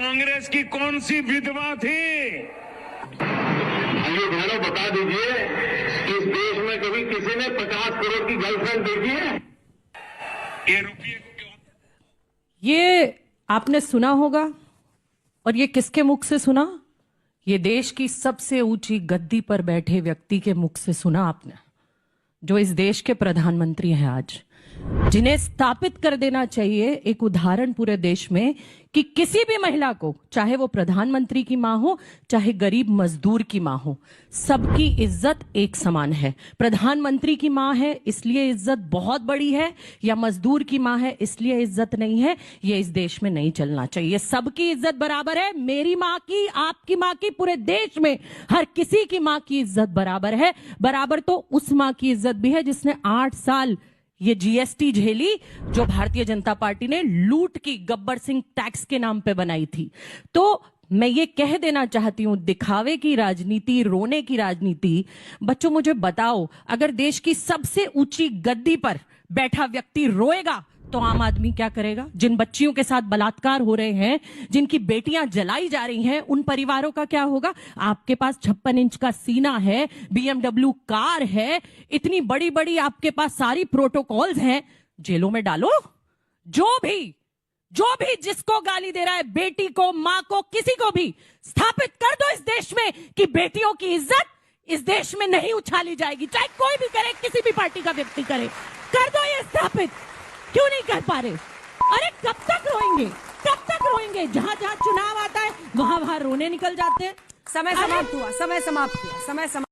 कांग्रेस की कौन सी विधवा थी? आइए बहनों, बता दीजिए, इस देश में कभी किसी ने 50 करोड़ की गर्लफ्रेंड देखी है? ये रुपये को क्यों? ये आपने सुना होगा, और ये किसके मुख से सुना? ये देश की सबसे ऊंची गद्दी पर बैठे व्यक्ति के मुख से सुना आपने, जो इस देश के प्रधानमंत्री हैं आज, जिन्हें स्थापित कर देना चाहिए एक उदाहरण पूरे देश में कि किसी भी महिला को, चाहे वो प्रधानमंत्री की मां हो, चाहे गरीब मजदूर की मां हो, सबकी इज्जत एक समान है। प्रधानमंत्री की मां है इसलिए इज्जत बहुत बड़ी है, या मजदूर की मां है इसलिए इज्जत नहीं है, ये इस देश में नहीं चलना चाहिए। सबकी इज्जत बराबर है। मेरी मां की, आपकी मां की, पूरे देश में हर किसी की मां की इज्जत बराबर है। बराबर तो उस मां की इज्जत भी है जिसने 8 साल ये जीएसटी झेली, जो भारतीय जनता पार्टी ने लूट की गब्बर सिंह टैक्स के नाम पे बनाई थी। तो मैं ये कह देना चाहती हूं, दिखावे की राजनीति, रोने की राजनीति। बच्चों मुझे बताओ, अगर देश की सबसे ऊंची गद्दी पर बैठा व्यक्ति रोएगा तो आम आदमी क्या करेगा? जिन बच्चियों के साथ बलात्कार हो रहे हैं, जिनकी बेटियां जलाई जा रही हैं, उन परिवारों का क्या होगा? आपके पास 56 इंच का सीना है, बीएमडब्ल्यू कार है, इतनी बड़ी बड़ी आपके पास सारी प्रोटोकॉल्स हैं, जेलों में डालो। जो भी जिसको गाली दे रहा है, बेटी को, मां को, किसी को भी स्थापित कर दो इस देश में कि बेटियों की इज्जत इस देश में नहीं उछाली जाएगी, चाहे कोई भी करे, किसी भी पार्टी का व्यक्ति करे, कर दो ये स्थापित। क्यों नहीं कर पा रहे? अरे कब तक रोएंगे? कब तक रोएंगे? जहां जहां चुनाव आता है वहां रोने निकल जाते हैं। समय समाप्त हुआ, समय समाप्त हुआ, समय समाप्त।